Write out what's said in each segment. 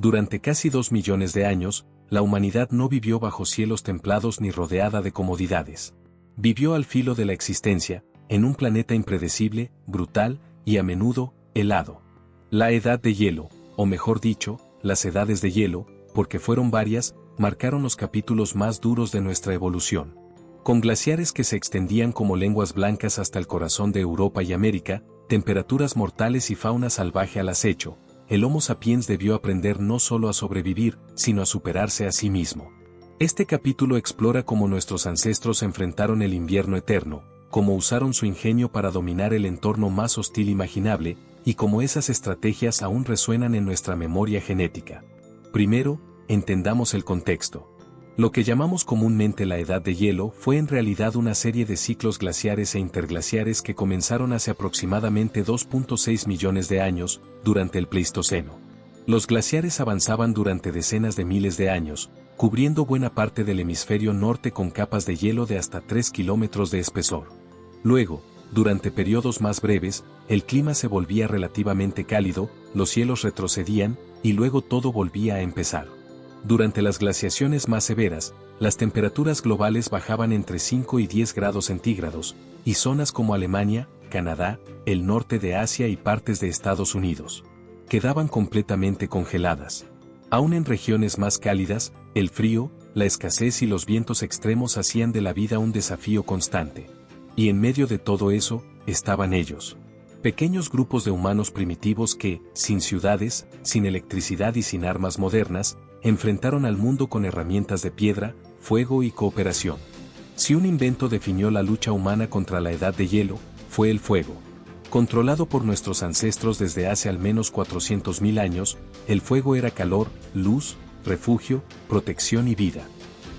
Durante casi 2 millones de años, la humanidad no vivió bajo cielos templados ni rodeada de comodidades. Vivió al filo de la existencia, en un planeta impredecible, brutal y a menudo helado. La edad de hielo, o mejor dicho, las edades de hielo, porque fueron varias, marcaron los capítulos más duros de nuestra evolución. Con glaciares que se extendían como lenguas blancas hasta el corazón de Europa y América, temperaturas mortales y fauna salvaje al acecho, el Homo sapiens debió aprender no solo a sobrevivir, sino a superarse a sí mismo. Este capítulo explora cómo nuestros ancestros enfrentaron el invierno eterno, cómo usaron su ingenio para dominar el entorno más hostil imaginable, y cómo esas estrategias aún resuenan en nuestra memoria genética. Primero, entendamos el contexto. Lo que llamamos comúnmente la edad de hielo fue en realidad una serie de ciclos glaciares e interglaciares que comenzaron hace aproximadamente 2.6 millones de años, durante el Pleistoceno. Los glaciares avanzaban durante decenas de miles de años, cubriendo buena parte del hemisferio norte con capas de hielo de hasta 3 kilómetros de espesor. Luego, durante periodos más breves, el clima se volvía relativamente cálido, los hielos retrocedían, y luego todo volvía a empezar. Durante las glaciaciones más severas, las temperaturas globales bajaban entre 5 y 10 grados centígrados, y zonas como Alemania, Canadá, el norte de Asia y partes de Estados Unidos quedaban completamente congeladas. Aún en regiones más cálidas, el frío, la escasez y los vientos extremos hacían de la vida un desafío constante. Y en medio de todo eso, estaban ellos. Pequeños grupos de humanos primitivos que, sin ciudades, sin electricidad y sin armas modernas, enfrentaron al mundo con herramientas de piedra, fuego y cooperación. Si un invento definió la lucha humana contra la edad de hielo, fue el fuego. Controlado por nuestros ancestros desde hace al menos 400.000 años, el fuego era calor, luz, refugio, protección y vida.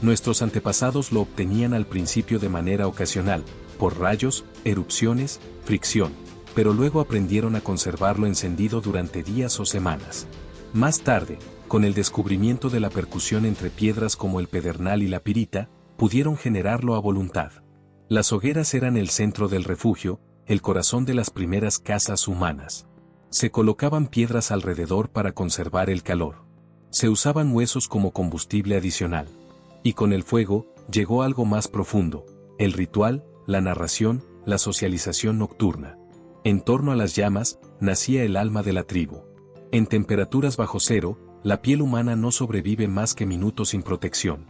Nuestros antepasados lo obtenían al principio de manera ocasional, por rayos, erupciones, fricción, pero luego aprendieron a conservarlo encendido durante días o semanas. Más tarde, con el descubrimiento de la percusión entre piedras como el pedernal y la pirita, pudieron generarlo a voluntad. Las hogueras eran el centro del refugio, el corazón de las primeras casas humanas. Se colocaban piedras alrededor para conservar el calor. Se usaban huesos como combustible adicional. Y con el fuego, llegó algo más profundo: el ritual, la narración, la socialización nocturna. En torno a las llamas, nacía el alma de la tribu. En temperaturas bajo cero, la piel humana no sobrevive más que minutos sin protección.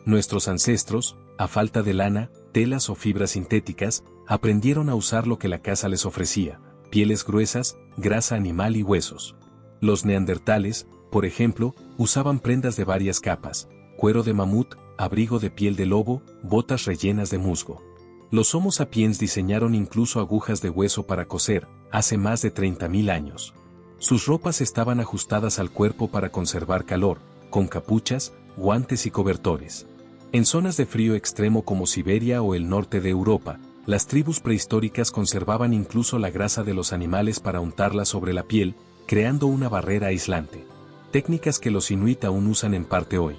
Nuestros ancestros, a falta de lana, telas o fibras sintéticas, aprendieron a usar lo que la caza les ofrecía: pieles gruesas, grasa animal y huesos. Los neandertales, por ejemplo, usaban prendas de varias capas: cuero de mamut, abrigo de piel de lobo, botas rellenas de musgo. Los Homo sapiens diseñaron incluso agujas de hueso para coser, hace más de 30.000 años. Sus ropas estaban ajustadas al cuerpo para conservar calor, con capuchas, guantes y cobertores. En zonas de frío extremo como Siberia o el norte de Europa, las tribus prehistóricas conservaban incluso la grasa de los animales para untarla sobre la piel, creando una barrera aislante. Técnicas que los inuit aún usan en parte hoy.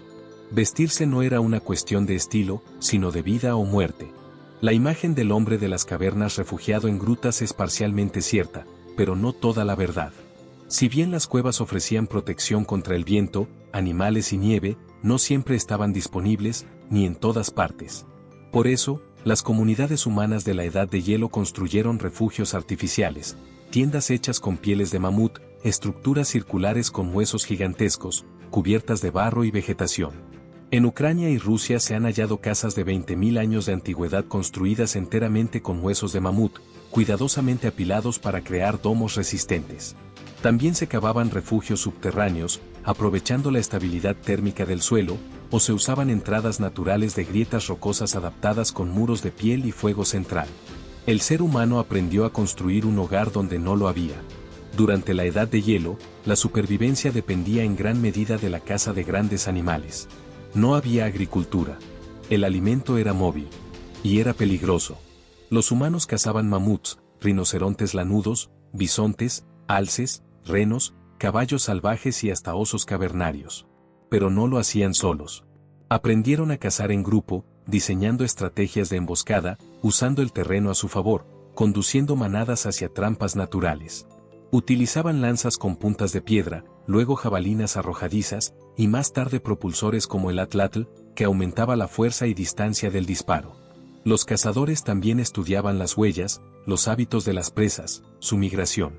Vestirse no era una cuestión de estilo, sino de vida o muerte. La imagen del hombre de las cavernas refugiado en grutas es parcialmente cierta, pero no toda la verdad. Si bien las cuevas ofrecían protección contra el viento, animales y nieve, no siempre estaban disponibles, ni en todas partes. Por eso, las comunidades humanas de la Edad de Hielo construyeron refugios artificiales, tiendas hechas con pieles de mamut, estructuras circulares con huesos gigantescos, cubiertas de barro y vegetación. En Ucrania y Rusia se han hallado casas de 20.000 años de antigüedad construidas enteramente con huesos de mamut, cuidadosamente apilados para crear domos resistentes. También se cavaban refugios subterráneos, aprovechando la estabilidad térmica del suelo, o se usaban entradas naturales de grietas rocosas adaptadas con muros de piel y fuego central. El ser humano aprendió a construir un hogar donde no lo había. Durante la Edad de Hielo, la supervivencia dependía en gran medida de la caza de grandes animales. No había agricultura. El alimento era móvil. Y era peligroso. Los humanos cazaban mamuts, rinocerontes lanudos, bisontes, alces, renos, caballos salvajes y hasta osos cavernarios. Pero no lo hacían solos. Aprendieron a cazar en grupo, diseñando estrategias de emboscada, usando el terreno a su favor, conduciendo manadas hacia trampas naturales. Utilizaban lanzas con puntas de piedra, luego jabalinas arrojadizas, y más tarde propulsores como el Atlatl, que aumentaba la fuerza y distancia del disparo. Los cazadores también estudiaban las huellas, los hábitos de las presas, su migración.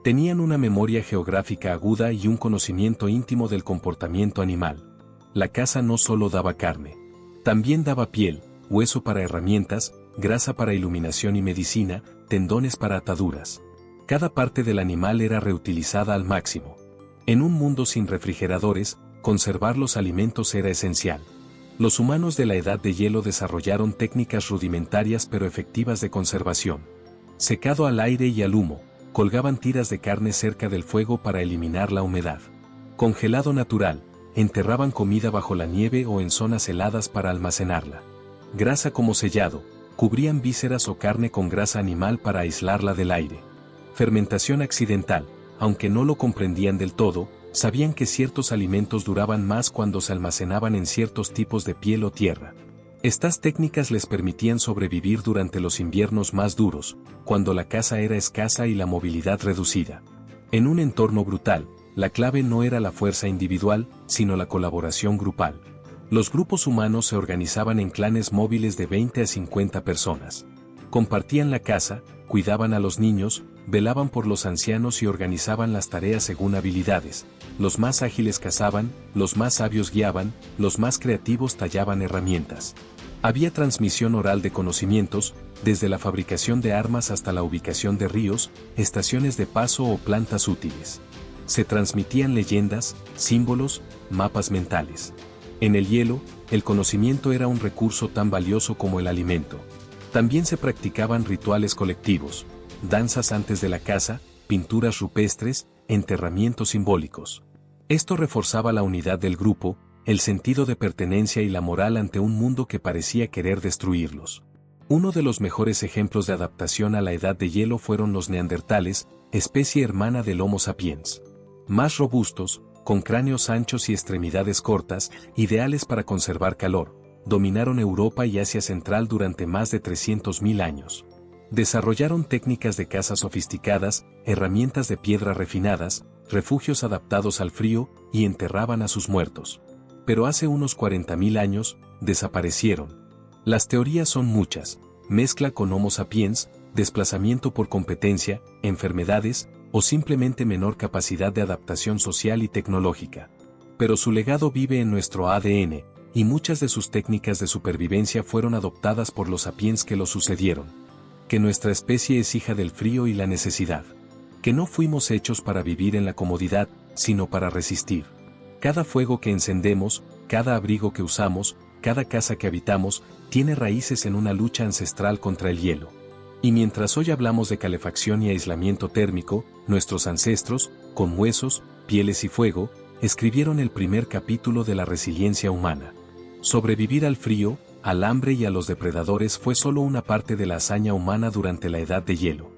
Tenían una memoria geográfica aguda y un conocimiento íntimo del comportamiento animal. La caza no solo daba carne, también daba piel, hueso para herramientas, grasa para iluminación y medicina, tendones para ataduras. Cada parte del animal era reutilizada al máximo. En un mundo sin refrigeradores, conservar los alimentos era esencial. Los humanos de la Edad de Hielo desarrollaron técnicas rudimentarias pero efectivas de conservación. Secado al aire y al humo, colgaban tiras de carne cerca del fuego para eliminar la humedad. Congelado natural, enterraban comida bajo la nieve o en zonas heladas para almacenarla. Grasa como sellado, cubrían vísceras o carne con grasa animal para aislarla del aire. Fermentación accidental, aunque no lo comprendían del todo, sabían que ciertos alimentos duraban más cuando se almacenaban en ciertos tipos de piel o tierra. Estas técnicas les permitían sobrevivir durante los inviernos más duros, cuando la caza era escasa y la movilidad reducida. En un entorno brutal, la clave no era la fuerza individual, sino la colaboración grupal. Los grupos humanos se organizaban en clanes móviles de 20 a 50 personas. Compartían la caza, cuidaban a los niños, velaban por los ancianos y organizaban las tareas según habilidades. Los más ágiles cazaban, los más sabios guiaban, los más creativos tallaban herramientas. Había transmisión oral de conocimientos, desde la fabricación de armas hasta la ubicación de ríos, estaciones de paso o plantas útiles. Se transmitían leyendas, símbolos, mapas mentales. En el hielo, el conocimiento era un recurso tan valioso como el alimento. También se practicaban rituales colectivos, danzas antes de la caza, pinturas rupestres, enterramientos simbólicos. Esto reforzaba la unidad del grupo, el sentido de pertenencia y la moral ante un mundo que parecía querer destruirlos. Uno de los mejores ejemplos de adaptación a la Edad de Hielo fueron los neandertales, especie hermana del Homo sapiens. Más robustos, con cráneos anchos y extremidades cortas, ideales para conservar calor, dominaron Europa y Asia Central durante más de 300.000 años. Desarrollaron técnicas de caza sofisticadas, herramientas de piedra refinadas, refugios adaptados al frío, y enterraban a sus muertos. Pero hace unos 40.000 años, desaparecieron. Las teorías son muchas: mezcla con Homo sapiens, desplazamiento por competencia, enfermedades, o simplemente menor capacidad de adaptación social y tecnológica. Pero su legado vive en nuestro ADN, y muchas de sus técnicas de supervivencia fueron adoptadas por los sapiens que lo sucedieron. Que nuestra especie es hija del frío y la necesidad. Que no fuimos hechos para vivir en la comodidad, sino para resistir. Cada fuego que encendemos, cada abrigo que usamos, cada casa que habitamos, tiene raíces en una lucha ancestral contra el hielo. Y mientras hoy hablamos de calefacción y aislamiento térmico, nuestros ancestros, con huesos, pieles y fuego, escribieron el primer capítulo de la resiliencia humana. Sobrevivir al frío, al hambre y a los depredadores fue solo una parte de la hazaña humana durante la Edad de Hielo.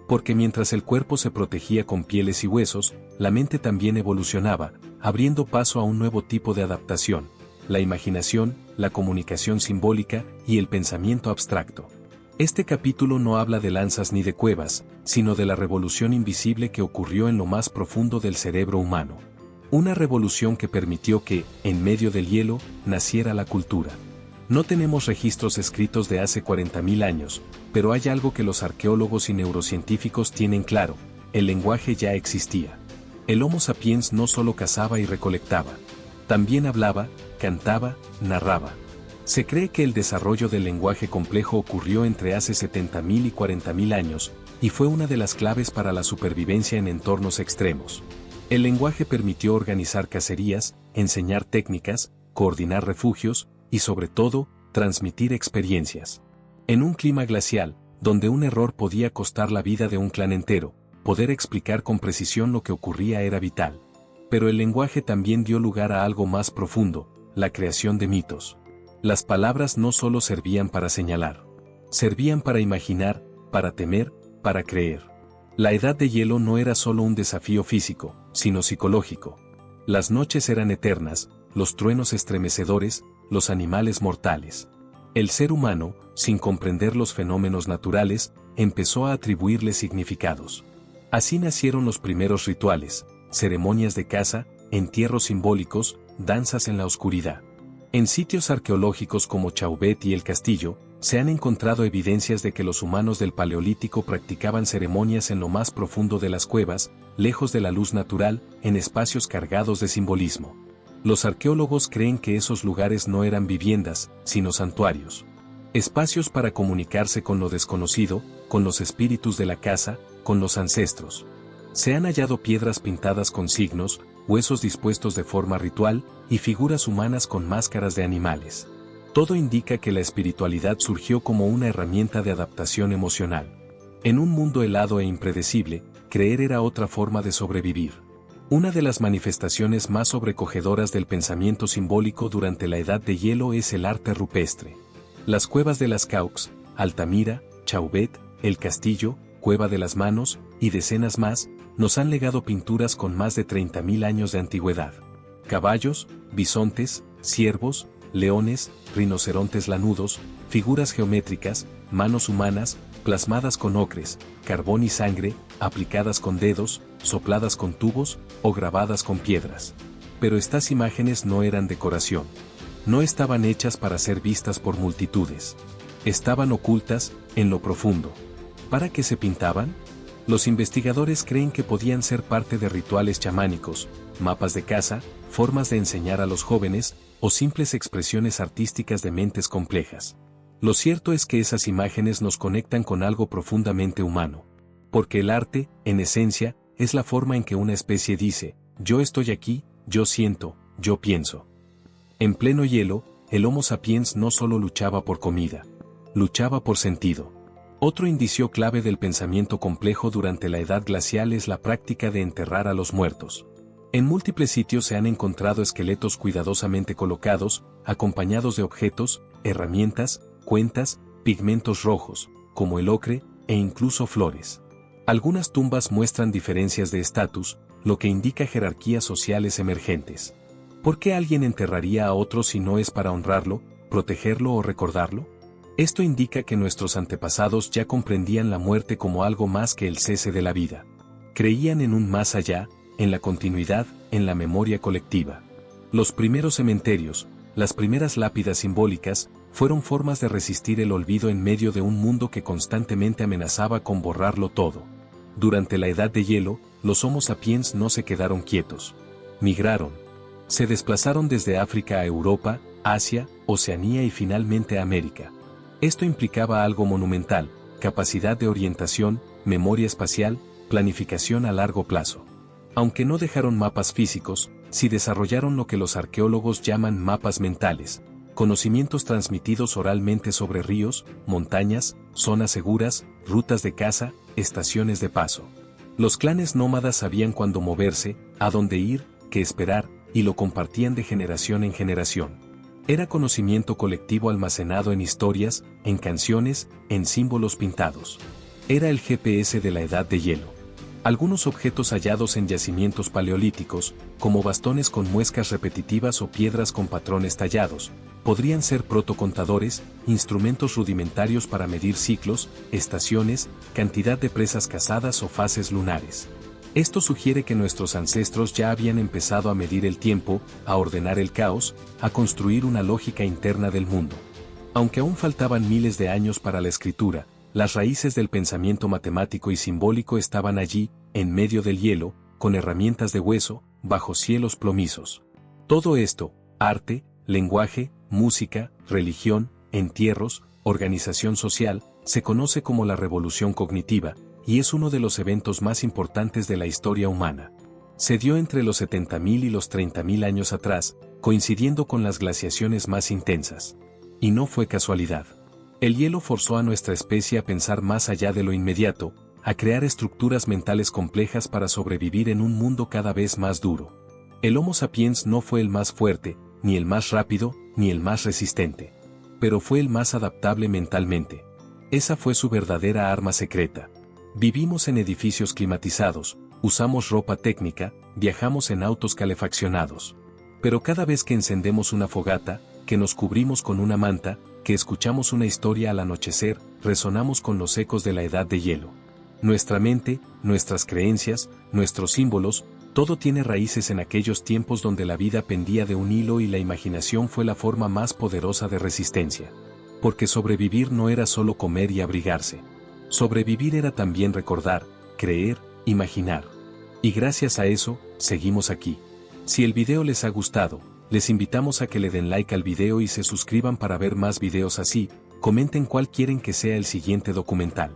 Porque mientras el cuerpo se protegía con pieles y huesos, la mente también evolucionaba, abriendo paso a un nuevo tipo de adaptación: la imaginación, la comunicación simbólica y el pensamiento abstracto. Este capítulo no habla de lanzas ni de cuevas, sino de la revolución invisible que ocurrió en lo más profundo del cerebro humano. Una revolución que permitió que, en medio del hielo, naciera la cultura. No tenemos registros escritos de hace 40.000 años, pero hay algo que los arqueólogos y neurocientíficos tienen claro: el lenguaje ya existía. El Homo sapiens no solo cazaba y recolectaba, también hablaba, cantaba, narraba. Se cree que el desarrollo del lenguaje complejo ocurrió entre hace 70.000 y 40.000 años, y fue una de las claves para la supervivencia en entornos extremos. El lenguaje permitió organizar cacerías, enseñar técnicas, coordinar refugios, y sobre todo, transmitir experiencias. En un clima glacial, donde un error podía costar la vida de un clan entero, poder explicar con precisión lo que ocurría era vital. Pero el lenguaje también dio lugar a algo más profundo: la creación de mitos. Las palabras no solo servían para señalar, servían para imaginar, para temer, para creer. La Edad de Hielo no era solo un desafío físico, sino psicológico. Las noches eran eternas, los truenos estremecedores, los animales mortales. El ser humano, sin comprender los fenómenos naturales, empezó a atribuirles significados. Así nacieron los primeros rituales, ceremonias de caza, entierros simbólicos, danzas en la oscuridad. En sitios arqueológicos como Chauvet y El Castillo, se han encontrado evidencias de que los humanos del Paleolítico practicaban ceremonias en lo más profundo de las cuevas, lejos de la luz natural, en espacios cargados de simbolismo. Los arqueólogos creen que esos lugares no eran viviendas, sino santuarios. Espacios para comunicarse con lo desconocido, con los espíritus de la casa, con los ancestros. Se han hallado piedras pintadas con signos, huesos dispuestos de forma ritual, y figuras humanas con máscaras de animales. Todo indica que la espiritualidad surgió como una herramienta de adaptación emocional. En un mundo helado e impredecible, creer era otra forma de sobrevivir. Una de las manifestaciones más sobrecogedoras del pensamiento simbólico durante la Edad de Hielo es el arte rupestre. Las cuevas de las Caux, Altamira, Chauvet, El Castillo, Cueva de las Manos, y decenas más, nos han legado pinturas con más de 30.000 años de antigüedad. Caballos, bisontes, ciervos, leones, rinocerontes lanudos, figuras geométricas, manos humanas, plasmadas con ocres, carbón y sangre, aplicadas con dedos, sopladas con tubos, o grabadas con piedras. Pero estas imágenes no eran decoración. No estaban hechas para ser vistas por multitudes. Estaban ocultas, en lo profundo. ¿Para qué se pintaban? Los investigadores creen que podían ser parte de rituales chamánicos, mapas de caza, formas de enseñar a los jóvenes, o simples expresiones artísticas de mentes complejas. Lo cierto es que esas imágenes nos conectan con algo profundamente humano. Porque el arte, en esencia, es la forma en que una especie dice, yo estoy aquí, yo siento, yo pienso. En pleno hielo, el Homo sapiens no solo luchaba por comida, luchaba por sentido. Otro indicio clave del pensamiento complejo durante la edad glacial es la práctica de enterrar a los muertos. En múltiples sitios se han encontrado esqueletos cuidadosamente colocados, acompañados de objetos, herramientas, cuentas, pigmentos rojos, como el ocre, e incluso flores. Algunas tumbas muestran diferencias de estatus, lo que indica jerarquías sociales emergentes. ¿Por qué alguien enterraría a otro si no es para honrarlo, protegerlo o recordarlo? Esto indica que nuestros antepasados ya comprendían la muerte como algo más que el cese de la vida. Creían en un más allá, en la continuidad, en la memoria colectiva. Los primeros cementerios, las primeras lápidas simbólicas, fueron formas de resistir el olvido en medio de un mundo que constantemente amenazaba con borrarlo todo. Durante la Edad de Hielo, los Homo sapiens no se quedaron quietos. Migraron. Se desplazaron desde África a Europa, Asia, Oceanía y finalmente a América. Esto implicaba algo monumental: capacidad de orientación, memoria espacial, planificación a largo plazo. Aunque no dejaron mapas físicos, sí desarrollaron lo que los arqueólogos llaman mapas mentales, conocimientos transmitidos oralmente sobre ríos, montañas, zonas seguras, rutas de caza, estaciones de paso. Los clanes nómadas sabían cuándo moverse, a dónde ir, qué esperar, y lo compartían de generación en generación. Era conocimiento colectivo almacenado en historias, en canciones, en símbolos pintados. Era el GPS de la Edad de Hielo. Algunos objetos hallados en yacimientos paleolíticos, como bastones con muescas repetitivas o piedras con patrones tallados, podrían ser protocontadores, instrumentos rudimentarios para medir ciclos, estaciones, cantidad de presas cazadas o fases lunares. Esto sugiere que nuestros ancestros ya habían empezado a medir el tiempo, a ordenar el caos, a construir una lógica interna del mundo. Aunque aún faltaban miles de años para la escritura, las raíces del pensamiento matemático y simbólico estaban allí, en medio del hielo, con herramientas de hueso, bajo cielos plomizos. Todo esto, arte, lenguaje, música, religión, entierros, organización social, se conoce como la revolución cognitiva, y es uno de los eventos más importantes de la historia humana. Se dio entre los 70.000 y los 30.000 años atrás, coincidiendo con las glaciaciones más intensas. Y no fue casualidad. El hielo forzó a nuestra especie a pensar más allá de lo inmediato, a crear estructuras mentales complejas para sobrevivir en un mundo cada vez más duro. El Homo sapiens no fue el más fuerte, ni el más rápido, ni el más resistente. Pero fue el más adaptable mentalmente. Esa fue su verdadera arma secreta. Vivimos en edificios climatizados, usamos ropa técnica, viajamos en autos calefaccionados. Pero cada vez que encendemos una fogata, que nos cubrimos con una manta, que escuchamos una historia al anochecer, resonamos con los ecos de la Edad de Hielo. Nuestra mente, nuestras creencias, nuestros símbolos, Todo tiene raíces en aquellos tiempos donde la vida pendía de un hilo y la imaginación fue la forma más poderosa de resistencia. Porque sobrevivir no era solo comer y abrigarse. Sobrevivir era también recordar, creer, imaginar. Y gracias a eso, seguimos aquí. Si el video les ha gustado, les invitamos a que le den like al video y se suscriban para ver más videos así, comenten cuál quieren que sea el siguiente documental.